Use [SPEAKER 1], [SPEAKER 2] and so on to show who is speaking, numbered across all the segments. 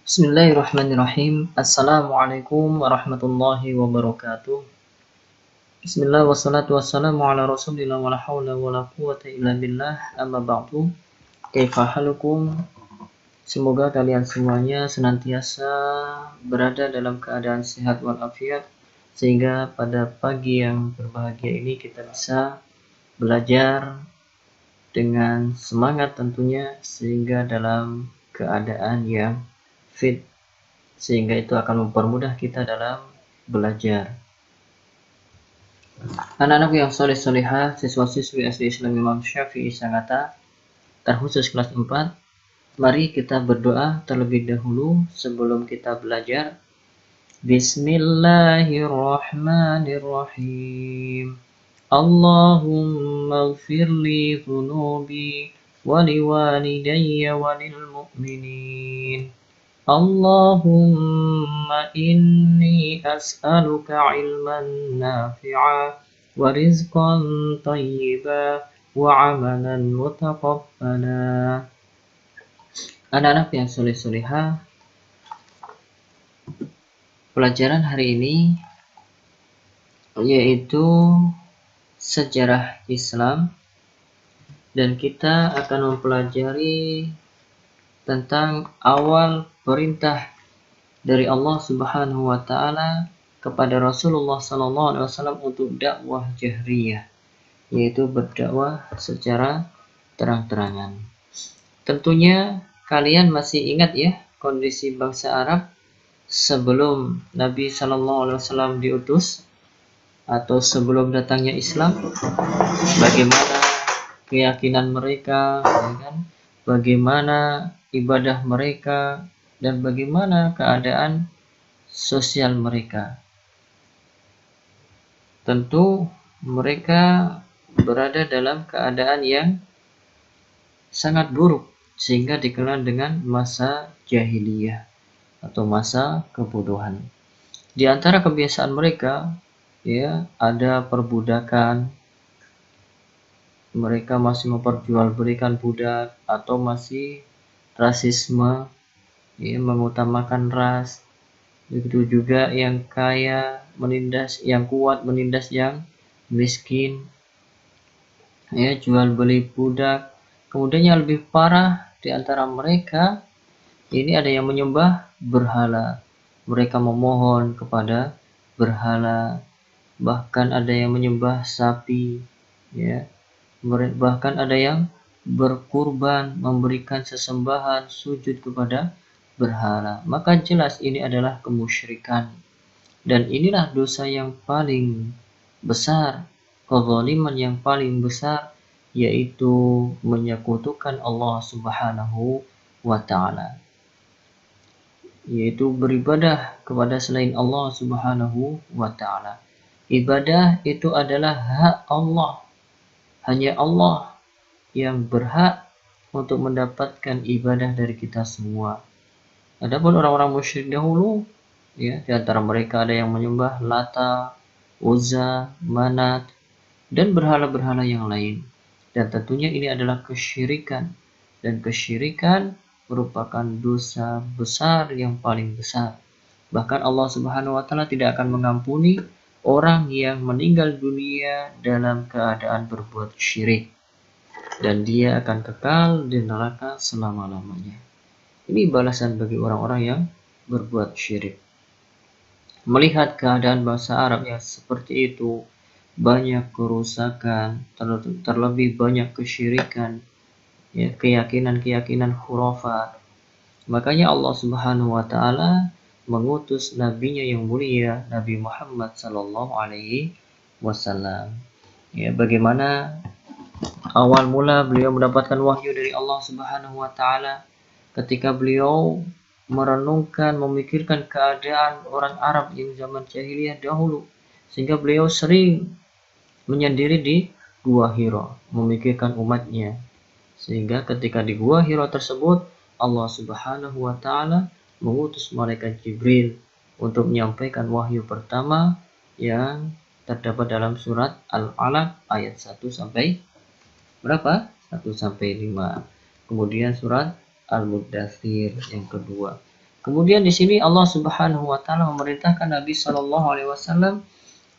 [SPEAKER 1] Bismillahirrahmanirrahim. Assalamualaikum warahmatullahi wabarakatuh. Bismillah wassalatu wassalamu ala rasulillah wa la hawla wa la quwwata illa billah amma ba'du. Kaifa halukum? Semoga kalian semuanya senantiasa berada dalam keadaan sehat walafiat, sehingga pada pagi yang berbahagia ini kita bisa belajar dengan semangat tentunya, sehingga dalam keadaan yang fit, sehingga itu akan mempermudah kita dalam belajar. Anak-anak yang soleh-solehah, siswa-siswi SD Islam Imam Syafi'i Sangatta, terkhusus kelas 4, mari kita berdoa terlebih dahulu sebelum kita belajar. Bismillahirrahmanirrahim. Allahumma ighfirli dhunubi wa liwalidayya wa lil mu'minin. Allahumma inni as'aluka ilman nafi'a wa rizqan tayyiba wa amalan mutaqabbala. Anak-anak yang soleh-solehah, pelajaran hari ini yaitu sejarah Islam, dan kita akan mempelajari tentang awal perintah dari Allah Subhanahu wa taala kepada Rasulullah sallallahu alaihi wasallam untuk dakwah jahriyah, yaitu berdakwah secara terang-terangan. Tentunya kalian masih ingat ya kondisi bangsa Arab sebelum Nabi sallallahu alaihi wasallam diutus atau sebelum datangnya Islam, bagaimana keyakinan mereka, ya kan? Bagaimana ibadah mereka, dan bagaimana keadaan sosial mereka. Tentu mereka berada dalam keadaan yang sangat buruk, sehingga dikenal dengan masa jahiliyah atau masa kebodohan. Di antara kebiasaan mereka, ya, ada perbudakan. Mereka masih memperjualbelikan budak, atau masih rasisme, ya, mengutamakan ras. Begitu juga yang kaya menindas, yang kuat menindas yang miskin, ya, jual beli budak. Kemudian yang lebih parah di antara mereka ini ada yang menyembah berhala. Mereka memohon kepada berhala, bahkan ada yang menyembah sapi, ya. Bahkan ada yang berkurban, memberikan sesembahan, sujud kepada berhala. Maka jelas ini adalah kemusyrikan, dan inilah dosa yang paling besar, kezaliman yang paling besar, yaitu menyekutukan Allah Subhanahu wa taala, yaitu beribadah kepada selain Allah Subhanahu wa taala. Ibadah itu adalah hak Allah. Hanya Allah yang berhak untuk mendapatkan ibadah dari kita semua. Adapun orang-orang musyrik dahulu, ya, di antara mereka ada yang menyembah Lata, Uzza, Manat, dan berhala-berhala yang lain. Dan tentunya ini adalah kesyirikan, dan kesyirikan merupakan dosa besar yang paling besar. Bahkan Allah Subhanahu wa taala tidak akan mengampuni orang yang meninggal dunia dalam keadaan berbuat syirik, dan dia akan kekal di neraka selama-lamanya. Ini balasan bagi orang-orang yang berbuat syirik. Melihat keadaan bangsa Arab yang seperti itu, banyak kerusakan, terlebih banyak kesyirikan, ya, keyakinan-keyakinan khurafat. Makanya Allah Subhanahu wa taala mengutus nabinya yang mulia, Nabi Muhammad sallallahu alaihi wasallam. Ya, bagaimana awal mula beliau mendapatkan wahyu dari Allah Subhanahu wa taala ketika beliau merenungkan, memikirkan keadaan orang Arab yang zaman jahiliyah dahulu, sehingga beliau sering menyendiri di Gua Hira, memikirkan umatnya. Sehingga ketika di Gua Hira tersebut, Allah Subhanahu wa taala mengutus malaikat Jibril untuk menyampaikan wahyu pertama yang terdapat dalam surat Al-Alaq ayat 1 sampai berapa? 1 sampai 5. Kemudian surat Al-Muddathir yang kedua. Kemudian di sini Allah Subhanahu wa taala memerintahkan Nabi Shallallahu alaihi wasallam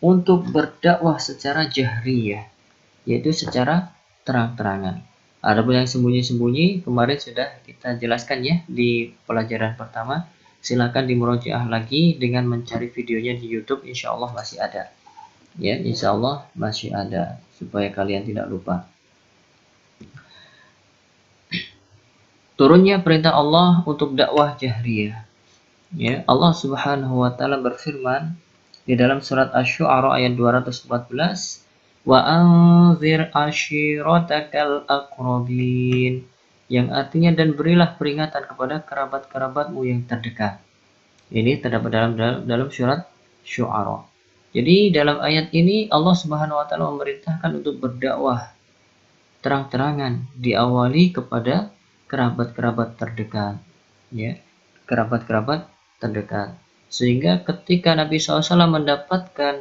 [SPEAKER 1] untuk berdakwah secara jahriyah, yaitu secara terang-terangan. Adapun yang sembunyi-sembunyi kemarin sudah kita jelaskan ya di pelajaran pertama. Silakan dimurojaah lagi dengan mencari videonya di YouTube, insya Allah masih ada. Ya, insya Allah masih ada supaya kalian tidak lupa. Turunnya perintah Allah untuk dakwah jahriyah. Ya, Allah Subhanahu wa taala berfirman di dalam surat Asy-Syu'ara ayat 214, wa anzir ashiratakal aqrabin, yang artinya dan berilah peringatan kepada kerabat-kerabatmu yang terdekat. Ini terdapat dalam surat Syu'ara. Jadi dalam ayat ini Allah Subhanahu wa taala memerintahkan untuk berdakwah terang-terangan, diawali kepada kerabat-kerabat terdekat, ya, kerabat-kerabat terdekat. Sehingga ketika Nabi SAW mendapatkan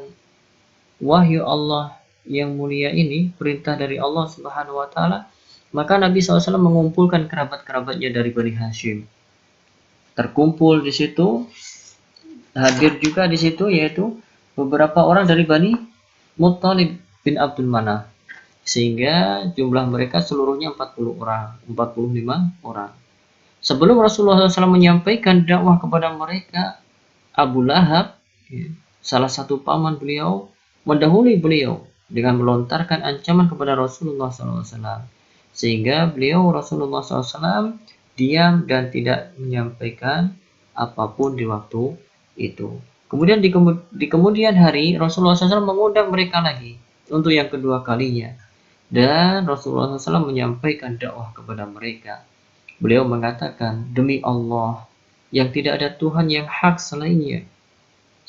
[SPEAKER 1] wahyu Allah yang mulia ini, perintah dari Allah Subhanahu wa taala, maka Nabi SAW mengumpulkan kerabat-kerabatnya dari Bani Hashim. Terkumpul di situ, hadir juga di situ yaitu beberapa orang dari Bani Muttalib bin Abdul Manaf. Sehingga jumlah mereka seluruhnya 45 orang. Sebelum Rasulullah SAW menyampaikan dakwah kepada mereka, Abu Lahab, salah satu paman beliau, mendahului beliau dengan melontarkan ancaman kepada Rasulullah SAW. Sehingga Rasulullah SAW diam dan tidak menyampaikan apapun di waktu itu. Kemudian di kemudian hari Rasulullah SAW mengundang mereka lagi untuk yang kedua kalinya. Dan Rasulullah SAW menyampaikan dakwah kepada mereka. Beliau mengatakan, demi Allah yang tidak ada Tuhan yang hak selainnya,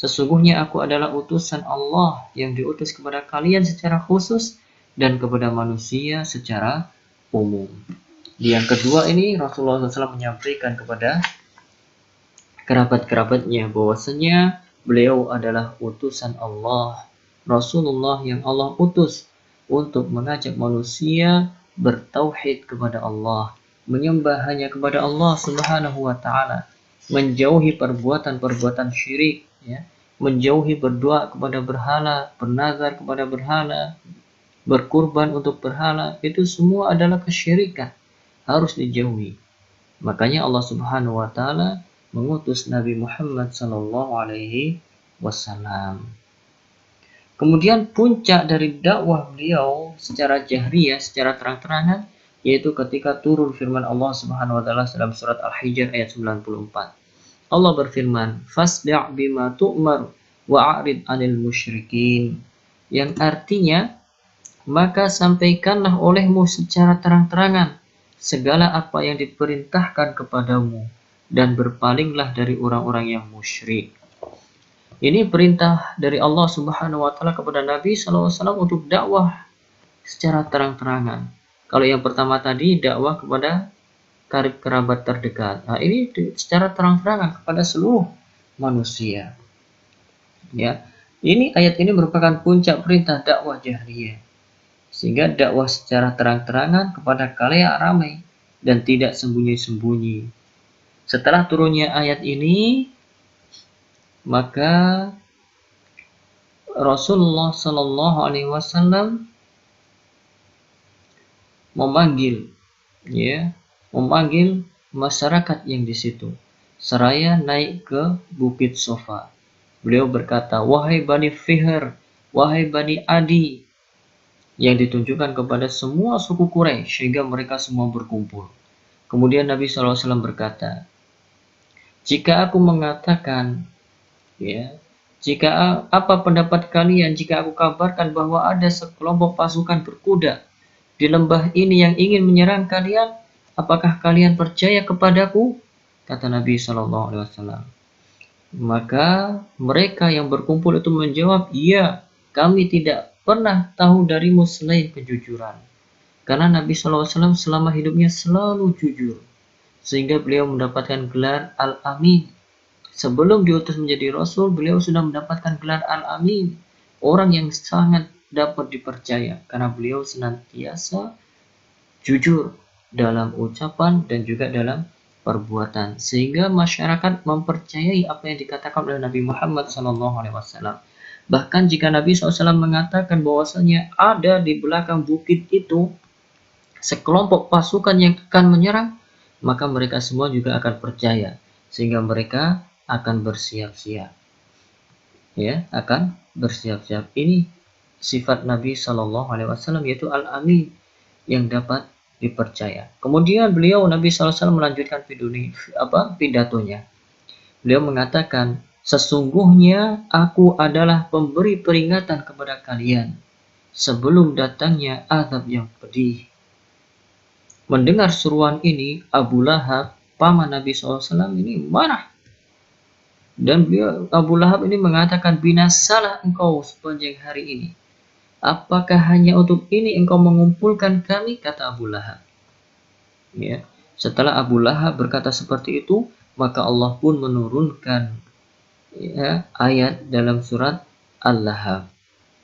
[SPEAKER 1] sesungguhnya aku adalah utusan Allah yang diutus kepada kalian secara khusus dan kepada manusia secara umum. Di yang kedua ini Rasulullah SAW menyampaikan kepada kerabat-kerabatnya bahwasanya beliau adalah utusan Allah, Rasulullah yang Allah utus untuk mengajak manusia bertauhid kepada Allah, menyembah hanya kepada Allah Subhanahu wa taala, menjauhi perbuatan-perbuatan syirik, ya, menjauhi berdoa kepada berhala, bernazar kepada berhala, berkurban untuk berhala, itu semua adalah kesyirikan, harus dijauhi. Makanya Allah Subhanahu wa taala mengutus Nabi Muhammad sallallahu alaihi wasallam. Kemudian puncak dari dakwah beliau secara jahriyah, secara terang-terangan, yaitu ketika turun firman Allah Subhanahu wa taala dalam surat Al-Hijr ayat 94. Allah berfirman, "Fasda' bima tu'mar wa a'rid 'anil musyrikin." Yang artinya, maka sampaikanlah olehmu secara terang-terangan segala apa yang diperintahkan kepadamu dan berpalinglah dari orang-orang yang musyrik. Ini perintah dari Allah Subhanahu wa taala kepada Nabi SAW untuk dakwah secara terang-terangan. Kalau yang pertama tadi dakwah kepada karib kerabat terdekat. Nah, ini secara terang-terangan kepada seluruh manusia. Ya. Ini ayat ini merupakan puncak perintah dakwah jahriyah. Sehingga dakwah secara terang-terangan kepada khalayak ramai dan tidak sembunyi-sembunyi. Setelah turunnya ayat ini, maka Rasulullah Shallallahu Alaihi Wasallam memanggil masyarakat yang di situ, seraya naik ke Bukit Sofa. Beliau berkata, wahai Bani Fihr, wahai Bani Adi, yang ditunjukkan kepada semua suku Quraisy sehingga mereka semua berkumpul. Kemudian Nabi SAW berkata, jika aku mengatakan, jika apa pendapat kalian jika aku kabarkan bahwa ada sekelompok pasukan berkuda di lembah ini yang ingin menyerang kalian, apakah kalian percaya kepadaku? Kata Nabi SAW. Maka mereka yang berkumpul itu menjawab, iya, kami tidak pernah tahu darimu selain kejujuran. Karena Nabi SAW selama hidupnya selalu jujur, sehingga beliau mendapatkan gelar Al-Amin. Sebelum diutus menjadi Rasul, beliau sudah mendapatkan gelar Al-Amin, orang yang sangat dapat dipercaya, karena beliau senantiasa jujur dalam ucapan dan juga dalam perbuatan, sehingga masyarakat mempercayai apa yang dikatakan oleh Nabi Muhammad SAW. Bahkan jika Nabi SAW mengatakan bahwasanya ada di belakang bukit itu sekelompok pasukan yang akan menyerang, maka mereka semua juga akan percaya, sehingga mereka akan bersiap-siap. Ya, akan bersiap-siap. Ini sifat Nabi SAW, yaitu al-amin, yang dapat dipercaya. Kemudian beliau Nabi SAW melanjutkan pidatonya. Beliau mengatakan, sesungguhnya aku adalah pemberi peringatan kepada kalian sebelum datangnya azab yang pedih. Mendengar seruan ini, Abu Lahab, paman Nabi SAW ini marah. Dan Abu Lahab ini mengatakan, binasalah engkau sepanjang hari ini. Apakah hanya untuk ini engkau mengumpulkan kami? Kata Abu Lahab. Ya. Setelah Abu Lahab berkata seperti itu, maka Allah pun menurunkan ayat dalam surat Al-Lahab.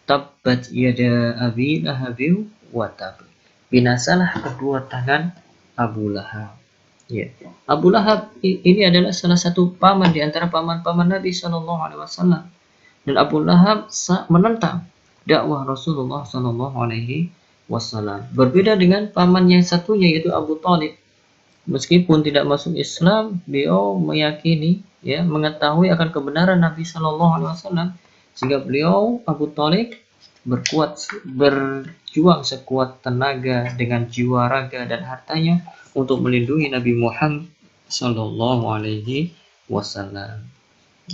[SPEAKER 1] Tabbat yada abi lahabin wa tab. Binasalah kedua tangan Abu Lahab. Ya. Abu Lahab ini adalah salah satu paman di antara paman-paman Nabi SAW. Dan Abu Lahab menentang dakwah Rasulullah SAW. Berbeda dengan paman yang satunya, yaitu Abu Thalib. Meskipun tidak masuk Islam, beliau meyakini, mengetahui akan kebenaran Nabi SAW, sehingga beliau Abu Thalib berjuang sekuat tenaga dengan jiwa, raga, dan hartanya untuk melindungi Nabi Muhammad SAW.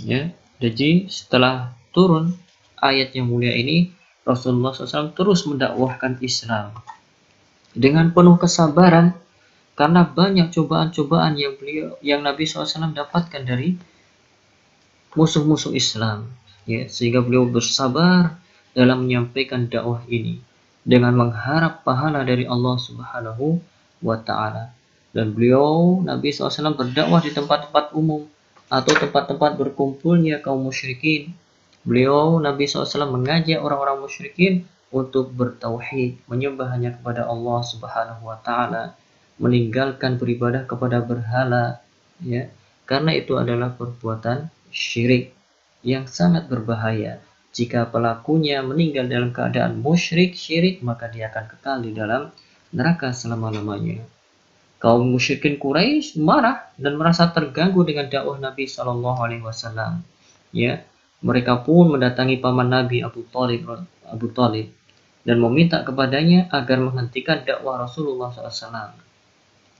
[SPEAKER 1] Ya, jadi setelah turun ayat yang mulia ini, Rasulullah SAW terus mendakwahkan Islam dengan penuh kesabaran, karena banyak cobaan-cobaan yang Nabi SAW dapatkan dari musuh-musuh Islam, sehingga beliau bersabar dalam menyampaikan dakwah ini dengan mengharap pahala dari Allah Subhanahu wa Ta'ala. Dan beliau Nabi SAW berdakwah di tempat-tempat umum atau tempat-tempat berkumpulnya kaum musyrikin. Beliau Nabi SAW mengajak orang-orang musyrikin untuk bertauhid, menyembah hanya kepada Allah Subhanahu wa Ta'ala, meninggalkan beribadah kepada berhala, karena itu adalah perbuatan syirik yang sangat berbahaya. Jika pelakunya meninggal dalam keadaan musyrik, syirik, maka dia akan kekal di dalam neraka selama-lamanya. Kaum musyrikin Quraisy marah dan merasa terganggu dengan dakwah Nabi SAW. Mereka pun mendatangi paman Nabi Abu Thalib dan meminta kepadanya agar menghentikan dakwah Rasulullah SAW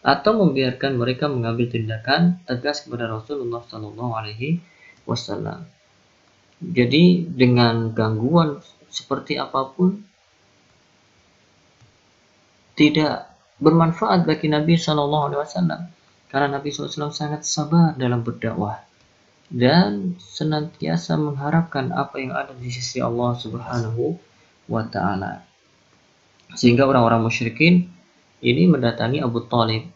[SPEAKER 1] atau membiarkan mereka mengambil tindakan tegas kepada Rasulullah SAW. Jadi dengan gangguan seperti apapun tidak bermanfaat bagi Nabi SAW, karena Nabi SAW sangat sabar dalam berdakwah dan senantiasa mengharapkan apa yang ada di sisi Allah Subhanahu wa Ta'ala. Sehingga orang-orang musyrikin ini mendatangi Abu Thalib,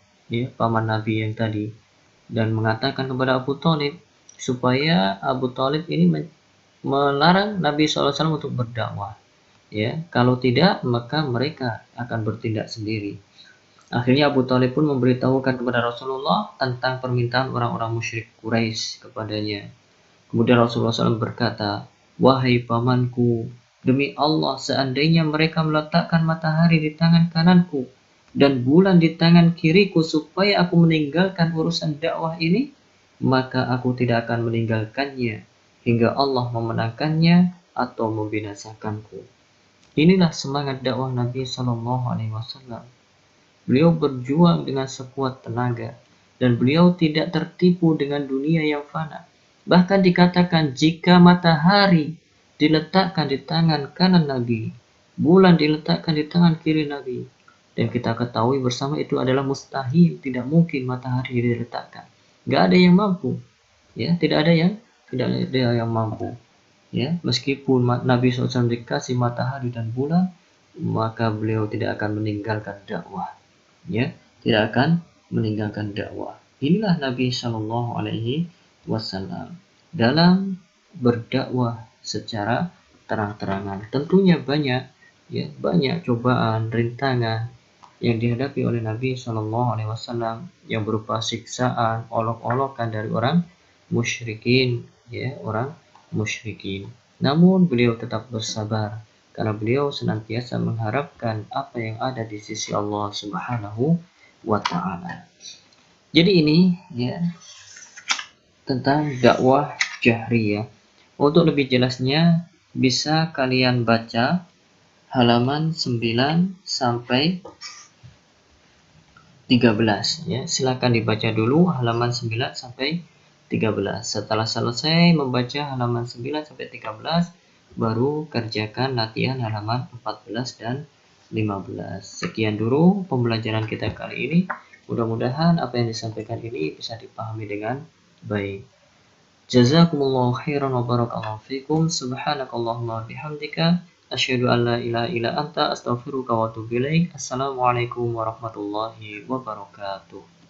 [SPEAKER 1] paman Nabi yang tadi, dan mengatakan kepada Abu Thalib supaya Abu Thalib ini melarang Nabi SAW untuk berdakwah. Kalau tidak, maka mereka akan bertindak sendiri. Akhirnya Abu Thalib pun memberitahukan kepada Rasulullah tentang permintaan orang-orang musyrik Quraisy kepadanya. Kemudian Rasulullah SAW berkata, wahai pamanku, demi Allah, seandainya mereka meletakkan matahari di tangan kananku dan bulan di tangan kiriku supaya aku meninggalkan urusan dakwah ini, maka aku tidak akan meninggalkannya hingga Allah memenangkannya atau membinasakanku. Inilah semangat dakwah Nabi SAW. Beliau berjuang dengan sekuat tenaga dan beliau tidak tertipu dengan dunia yang fana. Bahkan dikatakan jika matahari diletakkan di tangan kanan Nabi, bulan diletakkan di tangan kiri Nabi, dan kita ketahui bersama itu adalah mustahil, tidak mungkin matahari diletakkan. Gak ada yang mampu, tidak ada yang mampu. Meskipun Nabi SAW dikasih matahari dan bulan, maka beliau tidak akan meninggalkan dakwah. Tidak akan meninggalkan dakwah. Inilah Nabi SAW dalam berdakwah secara terang-terangan. Tentunya banyak cobaan, rintangan yang dihadapi oleh Nabi Shallallahu Alaihi Wasallam yang berupa siksaan, olok-olokan dari orang musyrikin, ya, orang musyrikin. Namun beliau tetap bersabar karena beliau senantiasa mengharapkan apa yang ada di sisi Allah Subhanahu wa Ta'ala. Jadi ini, ya, tentang dakwah jahriyah. Untuk lebih jelasnya bisa kalian baca halaman 9 sampai 13, ya. Silakan dibaca dulu halaman 9 sampai 13. Setelah selesai membaca halaman 9 sampai 13, baru kerjakan latihan halaman 14 dan 15. Sekian dulu pembelajaran kita kali ini. Mudah-mudahan apa yang disampaikan ini bisa dipahami dengan baik. Jazakumullahu khairan wa barakallahu fikum. Subhanakallahumma bihamdika asyhadu an la ilaha illa anta astaghfiruka wa atubu ilaik. Assalamualaikum warahmatullahi wabarakatuh.